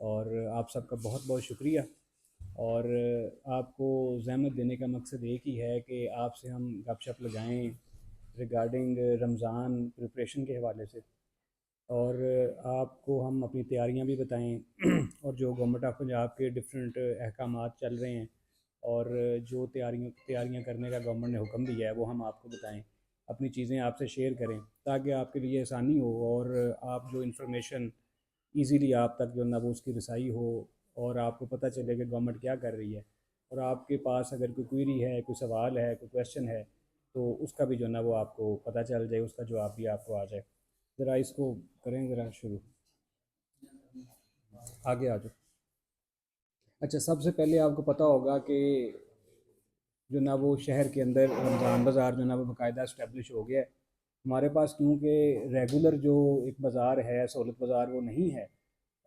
और आप सबका बहुत बहुत शुक्रिया। और आपको ज़हमत देने का मकसद एक ही है कि आपसे हम गपशप लगाएं रिगार्डिंग रमज़ान प्रिपरेशन के हवाले से, और आपको हम अपनी तैयारियां भी बताएं और जो गवर्नमेंट ऑफ पंजाब के डिफरेंट अहकामात चल रहे हैं और जो तैयारियां करने का गवर्नमेंट ने हुक्म दिया है वो हम आपको बताएं, अपनी चीज़ें आपसे शेयर करें ताकि आपके लिए आसानी हो और आप जो इन्फॉर्मेशन इजीली आप तक जो है ना वो उसकी रसाई हो और आपको पता चले कि गवर्नमेंट क्या कर रही है। और आपके पास अगर कोई क्वेरी है, कोई सवाल है, कोई क्वेश्चन है, तो उसका भी जो है ना वो आपको पता चल जाए, उसका जवाब भी आपको आ जाए। ज़रा इसको करें ज़रा शुरू, आगे आ जाओ। अच्छा, सबसे पहले आपको पता होगा कि जो ना वो शहर के अंदर रमज़ान बाज़ार जो ना वो बाकायदा इस्टेब्लिश हो गया है हमारे पास, क्योंकि रेगुलर जो एक बाज़ार है सहूलत बाज़ार वो नहीं है।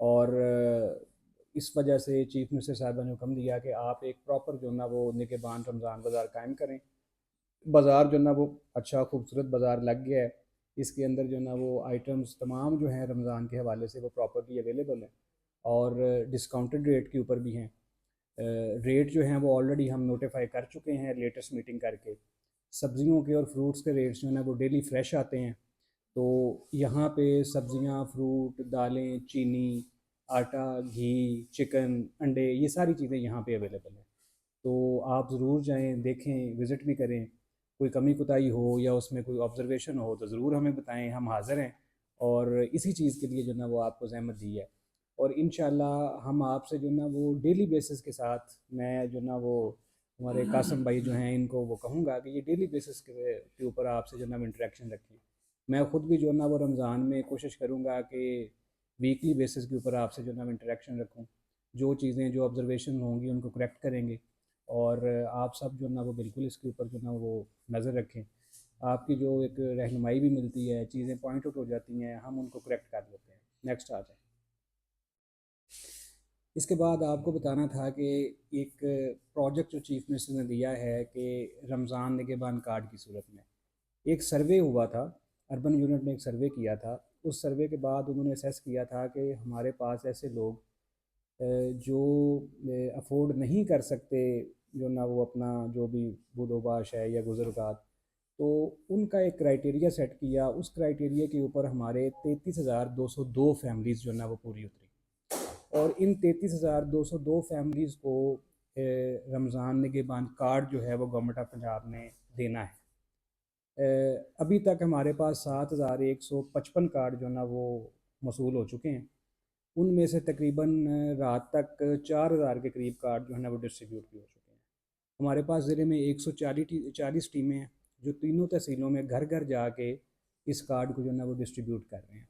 और इस वजह से चीफ मिनिस्टर साहब ने हुक्म दिया कि आप एक प्रॉपर जो ना वो निगहबान रमज़ान बाज़ार कायम करें। बाज़ार जो ना वो अच्छा खूबसूरत बाज़ार लग गया है। इसके अंदर जो ना वो आइटम्स तमाम जो हैं रमज़ान के हवाले से वो प्रॉपर्ली अवेलेबल हैं और डिस्काउंटेड रेट के ऊपर भी हैं। रेट जो हैं वो ऑलरेडी हम नोटिफाई कर चुके हैं लेटेस्ट मीटिंग करके। सब्जियों के और फ्रूट्स के रेट्स जो है ना वो डेली फ्रेश आते हैं। तो यहाँ पे सब्जियाँ, फ्रूट, दालें, चीनी, आटा, घी, चिकन, अंडे, ये सारी चीज़ें यहाँ पे अवेलेबल हैं। तो आप ज़रूर जाएं, देखें, विज़िट भी करें। कोई कमी कोताही हो या उसमें कोई ऑब्ज़र्वेशन हो तो ज़रूर हमें बताएं, हम हाज़िर हैं। और इसी चीज़ के लिए जो ना वो आपको ज़हमत दी है। और इंशाल्लाह हम आपसे जो ना वो डेली बेसिस के साथ, मैं जो ना वो हमारे कासम भाई जो हैं इनको वो कहूँगा कि ये डेली बेसिस के ऊपर आपसे जो ना वो इंटरेक्शन रखें। मैं ख़ुद भी जो ना वो रमज़ान में कोशिश करूँगा कि वीकली बेसिस के ऊपर आपसे जो ना वो इंटरेक्शन रखूँ। जो चीज़ें जो ऑब्ज़र्वेशन होंगी उनको करेक्ट करेंगे। और आप सब जो ना वो बिल्कुल इसके ऊपर जो ना वो नज़र रखें। आपकी जो एक रहनुमाई भी मिलती है, चीज़ें पॉइंट आउट हो जाती हैं, हम उनको करेक्ट कर लेते हैं। नेक्स्ट आ जाए। इसके बाद आपको बताना था कि एक प्रोजेक्ट जो चीफ मिनिस्टर ने दिया है कि रमज़ान निगहबान कार्ड की सूरत में एक सर्वे हुआ था। अर्बन यूनिट ने एक सर्वे किया था। उस सर्वे के बाद उन्होंने असेस किया था कि हमारे पास ऐसे लोग जो अफोर्ड नहीं कर सकते जो ना वो अपना जो भी बुदोबाश है या गुजरगात, तो उनका एक क्राइटेरिया सेट किया। उस क्राइटेरिया के ऊपर हमारे 33,202 फैमिलीज़ जो ना वो पूरी उतरी। और इन 33,202 फैमिलीज़ को रमज़ान निगहबान कार्ड जो है वो गवर्नमेंट ऑफ पंजाब ने देना है। अभी तक हमारे पास 7,155 कार्ड जो ना वो मसूल हो चुके हैं। उनमें से तकरीबन रात तक 4,000 के करीब कार्ड जो है ना वो डिस्ट्रीब्यूट भी हो चुके हैं। हमारे पास ज़िले में 140 टीमें हैं जो तीनों तहसीलों में घर घर जाके इस कार्ड को जो है ना वो डिस्ट्रीब्यूट कर रहे हैं।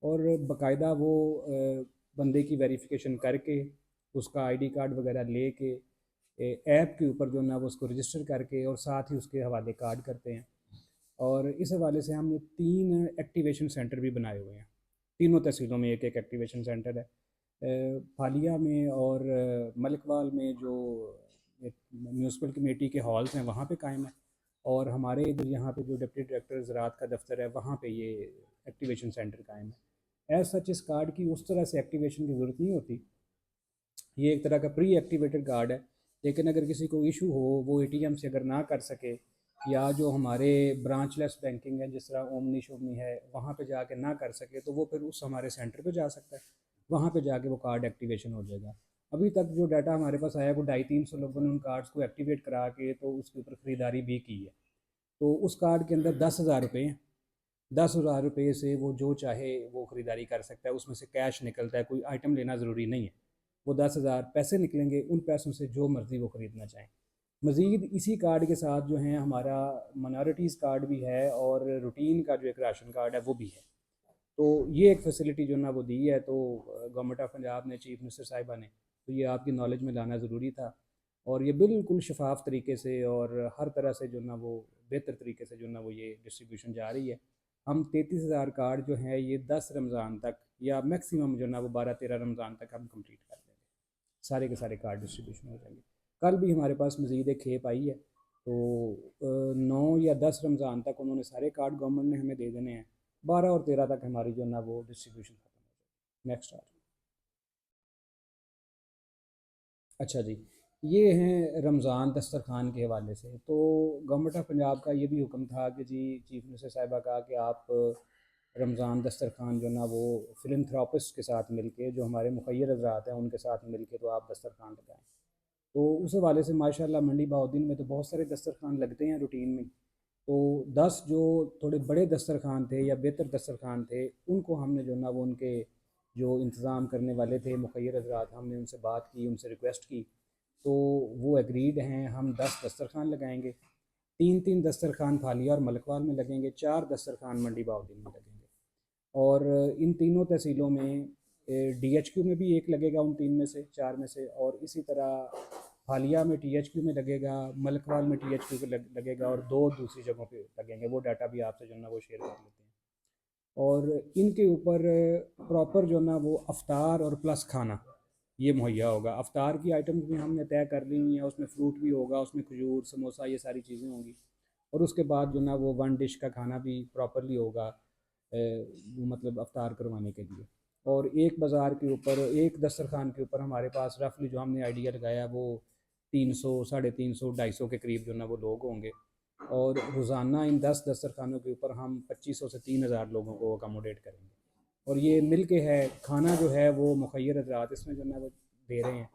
और बाकायदा वो बंदे की वेरिफिकेशन करके उसका आईडी कार्ड वगैरह ले के ऐप के ऊपर जो ना वो उसको रजिस्टर करके और साथ ही उसके हवाले कार्ड करते हैं। और इस हवाले से हमने 3 एक्टिवेशन सेंटर भी बनाए हुए हैं। तीनों तहसीलों में एक एक एक्टिवेशन सेंटर है। फालिया में और मलिकवाल में जो म्यूनसिपल कमेटी के हॉल्स हैं वहाँ पे कायम है। और हमारे इधर यहाँ पे जो डिप्टी डायरेक्टर ज़राअत का दफ्तर है वहाँ पे ये एक्टिवेशन सेंटर कायम है। एज सच इस कार्ड की उस तरह से एक्टिवेशन की ज़रूरत नहीं होती। ये एक तरह का प्री एक्टिवेटेड कार्ड है। लेकिन अगर किसी को इशू हो, वो एटीएम से अगर ना कर सके, या जो हमारे ब्रांचलेस बैंकिंग है जिस तरह ओमनी शोमनी है वहाँ पे जाके ना कर सके, तो वो फिर उस हमारे सेंटर पे जा सकता है। वहाँ पे जाके वो कार्ड एक्टिवेशन हो जाएगा। अभी तक जो डाटा हमारे पास आया वो 250-300 लोगों ने उन कार्ड्स को एक्टिवेट करा के तो उसके ऊपर ख़रीदारी भी की है। तो उस कार्ड के अंदर 10,000 रुपये हैं। 10,000 रुपये से वो जो चाहे वो ख़रीदारी कर सकता है। उसमें से कैश निकलता है, कोई आइटम लेना ज़रूरी नहीं है। वो 10,000 पैसे निकलेंगे, उन पैसों से जो मर्ज़ी वो ख़रीदना चाहें। मज़ीद इसी कार्ड के साथ जो है हमारा माइनॉरिटीज़ कार्ड भी है और रूटीन का जो एक राशन कार्ड है वो भी है। तो ये एक फैसिलिटी जो ना वो दी है। तो गवर्नमेंट ऑफ पंजाब ने, चीफ मिनिस्टर साहिबा ने, तो ये आपकी नॉलेज में लाना ज़रूरी था। और ये बिल्कुल शफाफ तरीके से और हर तरह से जो ना वो बेहतर तरीके से जो ना वो ये डिस्ट्रीब्यूशन जा रही है। हम 33,000 कार्ड जो हैं ये 10 रमज़ान तक या मैक्सिमम जो ना वो 12-13 रमज़ान तक हम कंप्लीट कर देंगे। सारे के सारे कार्ड डिस्ट्रीब्यूशन हो जाएंगे। कल भी हमारे पास मज़ीद एक खेप आई है। तो 9 या 10 रमज़ान तक उन्होंने सारे कार्ड गवर्नमेंट ने हमें दे देने हैं। 12 और 13 तक हमारी जो ना वो डिस्ट्रीब्यूशन ख़त्म हो जाएगी। नेक्स्ट आ अच्छा जी, ये हैं रमज़ान दस्तरखान के हवाले से। तो गवर्नमेंट ऑफ पंजाब का ये भी हुक्म था कि जी, चीफ मिनिस्टर साहिबा का कि आप रमज़ान दस्तरखान जो ना वो फिलंथ्रोपिस्ट के साथ मिलके, जो हमारे मुखय्यर हज़रात हैं उनके साथ मिलके तो आप दस्तरखान लगाएं। तो उस हवाले से माशाल्लाह मंडी बहाउद्दीन में तो बहुत सारे दस्तरखान लगते हैं रूटीन में। तो 10 जो थोड़े बड़े दस्तरखान थे या बेहतर दस्तरखान थे, उनको हमने जो ना वो उनके जो इंतज़ाम करने वाले थे मुखय्यर हज़रात, हमने उनसे बात की, उनसे रिक्वेस्ट की। तो वो एग्रीड हैं, हम 10 दस्तरखान लगाएंगे। 3-3 दस्तरखान फालिया और मलकवाल में लगेंगे, 4 दस्तरखान मंडी बहाउद्दीन में लगेंगे। और इन तीनों तहसीलों में DHQ में भी एक लगेगा, उन 3 में से 4 में से। और इसी तरह हालिया में THQ में लगेगा, मलकवाल में THQ पे लगेगा, और 2 दूसरी जगहों पे लगेंगे। वो डाटा भी आपसे जो है ना वो शेयर कर लेते हैं। और इनके ऊपर प्रॉपर जो ना वो अफ्तार और प्लस खाना ये मुहैया होगा। अफ्तार की आइटम्स भी हमने तय कर ली हुई हैं, उसमें फ्रूट भी होगा, उसमें खजूर, समोसा, ये सारी चीज़ें होंगी। और उसके बाद जो ना वो वन डिश का खाना भी प्रॉपरली होगा, मतलब अफ्तार करवाने के लिए। और एक बाज़ार के ऊपर, एक दस्तरखान के ऊपर हमारे पास रफली जो हमने आइडिया लगाया वो 300, 350, 250 के करीब जो ना वो लोग होंगे। और रोज़ाना इन 10 दस्तरखानों के ऊपर हम 2500 से 3000 लोगों को अकोमोडेट करेंगे। और ये मिल के है, खाना जो है वो मुखय्यर हज़रात इसमें जो है वो दे रहे हैं।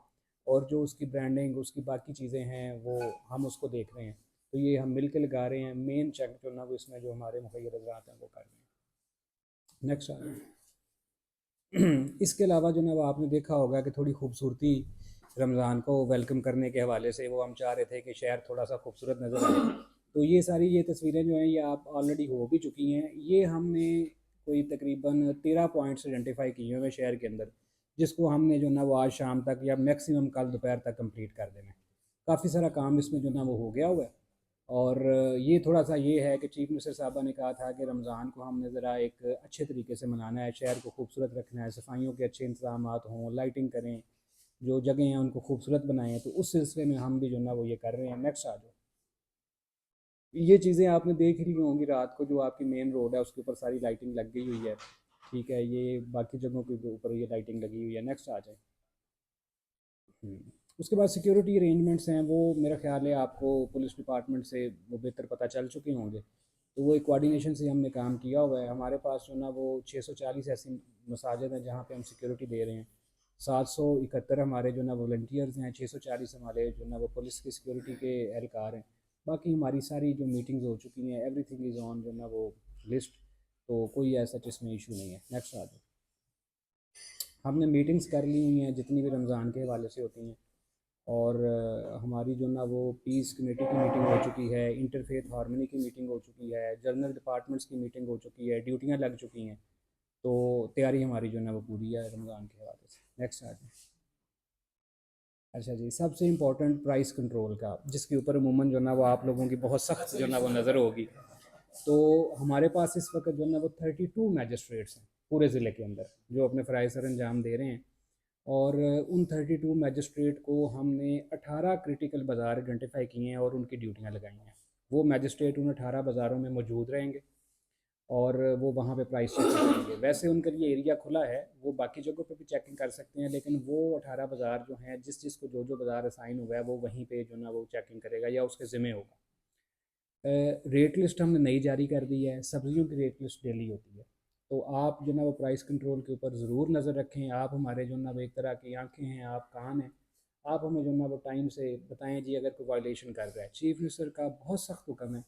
और जो उसकी ब्रांडिंग, उसकी बाकी चीज़ें हैं, वो हम उसको देख रहे हैं। तो ये हम मिल के लगा रहे हैं। मेन चेक जो ना वो इसमें जो हमारे मुखय्यर हज़रात हैं वो कर रहे हैं। नेक्स्ट आ रहे हैं। इसके अलावा जो ना वो आपने देखा होगा कि थोड़ी खूबसूरती, रमज़ान को वेलकम करने के हवाले से वो हम चाह रहे थे कि शहर थोड़ा सा खूबसूरत नज़र आए। तो ये सारी ये तस्वीरें जो हैं ये आप ऑलरेडी हो भी चुकी हैं। ये हमने कोई तकरीबन 13 पॉइंट्स आइडेंटिफाई किए हुए हैं शहर के अंदर, जिसको हमने जो ना वो आज शाम तक या मैक्सिमम कल दोपहर तक कंप्लीट कर देना है। काफ़ी सारा काम इसमें जो ना वो हो गया हुआ है। और ये थोड़ा सा ये है कि चीफ मिनिस्टर साहबा ने कहा था कि रमज़ान को हमने ज़रा एक अच्छे तरीके से मनाना है, शहर को खूबसूरत रखना है, सफाइयों के अच्छे इंतजाम हों, लाइटिंग करें, जो जगह हैं उनको खूबसूरत बनाएं। तो उस सिलसिले में हम भी जो ना वो ये कर रहे हैं। नेक्स्ट आ जाओ। ये चीज़ें आपने देख ली होंगी, रात को जो आपकी मेन रोड है उसके ऊपर सारी लाइटिंग लग गई हुई है। ठीक है, ये बाकी जगहों के ऊपर ये लाइटिंग लगी हुई है। नेक्स्ट आ जाए। उसके बाद सिक्योरिटी अरेंजमेंट्स हैं, वो मेरा ख्याल है आपको पुलिस डिपार्टमेंट से वो बेहतर पता चल चुके होंगे। तो वो एक कोऑर्डिनेशन से हमने काम किया हुआ है। हमारे पास जो ना वो 640 ऐसी मसाजिद हैं जहाँ पे हम सिक्योरिटी दे रहे हैं। 771 हमारे जो ना वॉल्टियर्स हैं, 640 हमारे जो ना वो पुलिस की सिक्योरिटी के एहलकार हैं। बाकी हमारी सारी जो मीटिंग्स हो चुकी हैं, एवरीथिंग इज़ ऑन जो ना वो लिस्ट। तो कोई ऐसा इसमें इशू नहीं है। नेक्स्ट आ जाए। हमने मीटिंग्स कर ली हुई हैं जितनी भी रमज़ान के हवाले से होती हैं। और हमारी जो ना वो पीस कमेटी की मीटिंग हो चुकी है, इंटरफेथ हार्मनी की मीटिंग हो चुकी है, जर्नल डिपार्टमेंट्स की मीटिंग हो चुकी है, ड्यूटियाँ लग चुकी हैं। तो तैयारी हमारी जो ना वो पूरी है रमज़ान के हवाले से। नेक्स्ट आ जाए। अच्छा जी, सबसे इम्पोर्टेंट प्राइस कंट्रोल का, जिसके ऊपर अमूमन जो ना वो आप लोगों की बहुत सख्त जो ना वो नज़र होगी। तो हमारे पास इस वक्त जो ना वो 32 मैजिस्ट्रेट्स हैं पूरे ज़िले के अंदर, जो अपने फ़राइज़ सर अंजाम दे रहे हैं। और उन 32 मैजिस्ट्रेट को हमने 18 क्रिटिकल बाज़ार आइडेंटिफाई किए हैं और उनकी ड्यूटियाँ लगाई हैं। वो मैजिस्ट्रेट उन 18 बाज़ारों में मौजूद रहेंगे और वो वहाँ पे प्राइस चेक करेंगे। वैसे उनके लिए एरिया खुला है, वो बाकी जगहों पे भी चेकिंग कर सकते हैं, लेकिन वो 18 बाज़ार जो हैं, जिस जिसको जो जो बाज़ार असाइन हुआ है वो वहीं पे जो ना वो चेकिंग करेगा या उसके ज़िम्मे होगा। रेट लिस्ट हमने नई जारी कर दी है। सब्जियों की रेट लिस्ट डेली होती है। तो आप जो ना वो प्राइस कंट्रोल के ऊपर ज़रूर नज़र रखें। आप हमारे जो ना वो एक तरह की आंखें हैं, आप कान हैं। आप हमें जो ना वो टाइम से बताएं जी अगर कोई वायलेशन कर रहा है। चीफ मिनिस्टर का बहुत सख्त हुक्म है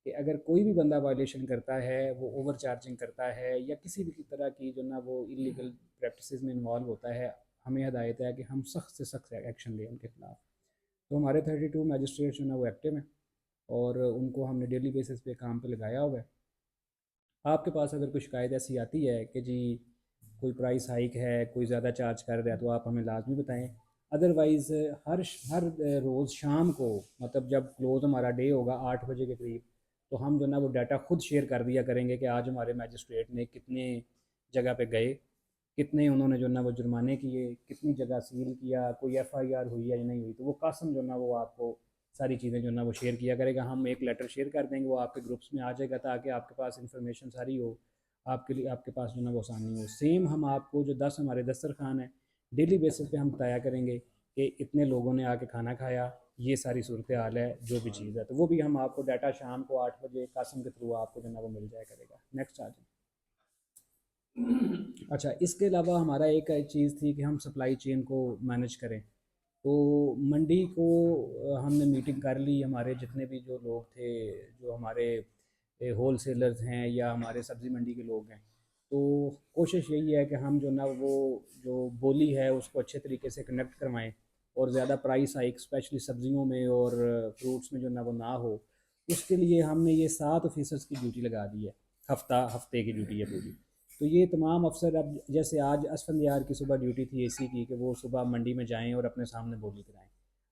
कि अगर कोई भी बंदा वायलेशन करता है, वो ओवर चार्जिंग करता है या किसी भी तरह की जो ना वो इलीगल प्रैक्टिसेस में इन्वॉल्व होता है, हमें हदायत है कि हम सख्त से सख्त एक्शन लें उनके खिलाफ। तो हमारे 32 मैजिस्ट्रेट जो ना वो एक्टिव हैं और उनको हमने डेली बेसिस पे काम पे लगाया हुआ है। आपके पास अगर कोई शिकायत ऐसी आती है कि जी कोई प्राइस हाइक है, कोई ज़्यादा चार्ज कर रहा है, तो आप हमें लाजमी बताएं। अदरवाइज़ हर रोज़ शाम को, मतलब जब क्लोज़ हमारा डे होगा 8 बजे के करीब, तो हम जो ना वो डाटा खुद शेयर कर दिया करेंगे कि आज हमारे मैजिस्ट्रेट ने कितने जगह पे गए, कितने उन्होंने जो ना वो जुर्माने किए, कितनी जगह सील किया, कोई FIR हुई है या नहीं हुई। तो वो कासम जो ना वो आपको सारी चीज़ें जो ना वो शेयर किया करेगा। हम एक लेटर शेयर कर देंगे, वो आपके ग्रुप्स में आ जाएगा ताकि आपके पास इंफॉर्मेशन सारी हो, आपके लिए आपके पास जो ना वो आसानी हो। सेम हम आपको जो 10 हमारे दस्तरखान है, डेली बेसिस पे हम बताया करेंगे कि इतने लोगों ने आके खाना खाया, ये सारी सूरत हाल है, जो भी चीज़ है। तो वो भी हम आपको डाटा शाम को 8 बजे कासिम के थ्रू आपको जो है ना वो मिल जाया करेगा। नेक्स्ट आ जाए। अच्छा, इसके अलावा हमारा एक चीज़ थी कि हम सप्लाई चेन को मैनेज करें। तो मंडी को हमने मीटिंग कर ली, हमारे जितने भी जो लोग थे, जो हमारे होल सेलर्स हैं या हमारे सब्ज़ी मंडी के लोग हैं, तो कोशिश यही है कि हम जो ना वो जो बोली है उसको अच्छे तरीके से कनेक्ट करवाएं और ज़्यादा प्राइस हाइक स्पेशली सब्जियों में और फ्रूट्स में जो ना वो ना हो। उसके लिए हमने ये 7 फीसद की ड्यूटी लगा दी है, हफ्ते की ड्यूटी है पूरी। तो ये तमाम अफसर, अब जैसे आज असफंदियार की सुबह ड्यूटी थी एसी की कि वो सुबह मंडी में जाएं और अपने सामने बोली कराएं।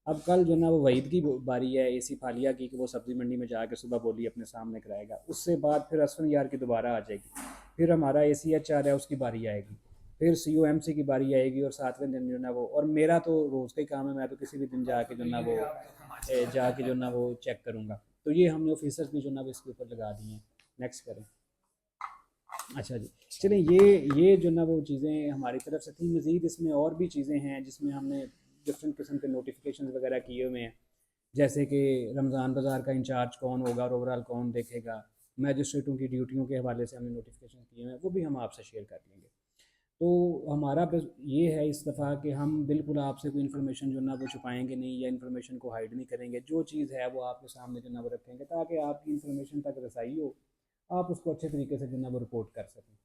अब कल जो ना वो वहीद की बारी है एसी फालिया की कि वो सब्ज़ी मंडी में जाकर सुबह बोली अपने सामने कराएगा। उससे बाद फिर असफंदियार की दोबारा आ जाएगी, फिर हमारा ACHR है उसकी बारी आएगी, फिर COMC की बारी आएगी और 7वें दिन जो ना वो, और मेरा तो रोज़ का ही काम है, मैं तो किसी भी दिन जाके जो ना वो जाके जो ना वो चेक करूँगा। तो ये हमने ऑफिसर्स भी जो ना वो इसके ऊपर लगा दिए हैं। नेक्स्ट करें। अच्छा जी, चलें, ये जो ना वो चीज़ें हमारी तरफ से थी। मज़ीद इसमें और भी चीज़ें हैं जिसमें हमने डिफरेंट किस्म के नोटिफिकेशन वगैरह किए हुए हैं, जैसे कि रमज़ान बाज़ार का इंचार्ज कौन होगा और ओवरऑल कौन देखेगा, मैजिस्ट्रेटों की ड्यूटियों के हवाले से हमने नोटिफिकेशन किए हुए हैं, वो भी हम आपसे शेयर कर लेंगे। तो हमारा बस ये है इस दफ़ा कि हम बिल्कुल आपसे कोई इन्फॉर्मेशन जो ना वो छुपाएंगे नहीं या इन्फॉर्मेशन को हाइड नहीं करेंगे। जो चीज़ है वो आपके सामने जो ना वो रखेंगे ताकि आपकी इन्फॉर्मेशन तक रसाई हो, आप उसको अच्छे तरीके से जो ना वो रिपोर्ट कर सकें।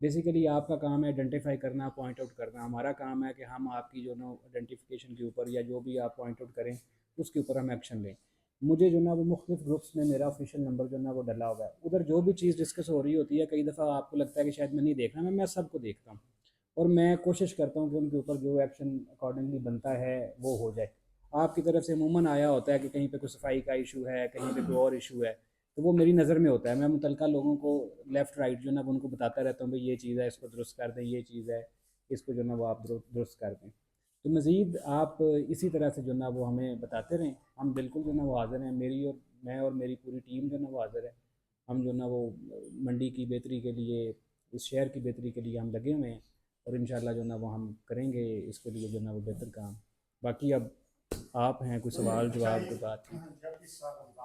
बेसिकली आपका काम है आइडेंटिफाई करना, पॉइंट आउट करना। हमारा काम है कि हम आपकी जो ना आइडेंटिफिकेशन के ऊपर या जो भी आप पॉइंट आउट करें उसके ऊपर हम एक्शन लें। मुझे जो ना वो मुख्तलिफ ग्रुप्स में मेरा ऑफिशियल नंबर जो ना वो डला हुआ है, उधर जो भी चीज़ डिस्कस हो रही होती है, कई दफ़ा आपको लगता है कि शायद मैं नहीं देख रहा, मैं सबको देखता हूँ और मैं कोशिश करता हूँ कि उनके ऊपर जो एक्शन अकॉर्डिंगली बनता है वो हो जाए। आपकी तरफ से अमूमन आया होता है कि कहीं पे कोई सफाई का इशू है, कहीं पे कोई और इशू है, तो वो मेरी नज़र में होता है। मैं मुतलका लोगों को लेफ़्ट राइट जो ना वो उनको बताता रहता हूँ भाई ये चीज़ है, इसको दुरुस्त कर दें, ये चीज़ है, इसको जो ना वो आप दुरुस्त कर दें। तो मज़ीद आप इसी तरह से जो ना वो हमें बताते रहें, हम बिल्कुल जो ना वो हाज़िर हैं। मैं और मेरी पूरी टीम जो ना वो हाज़िर है। हम जो ना वो मंडी की बेहतरी के लिए, इस शहर की बेहतरी के लिए हम लगे हुए हैं और इंशाल्लाह जो ना वो हम करेंगे इसके लिए जो ना वो बेहतर काम। बाकी अब आप हैं, कोई सवाल जवाब की बात?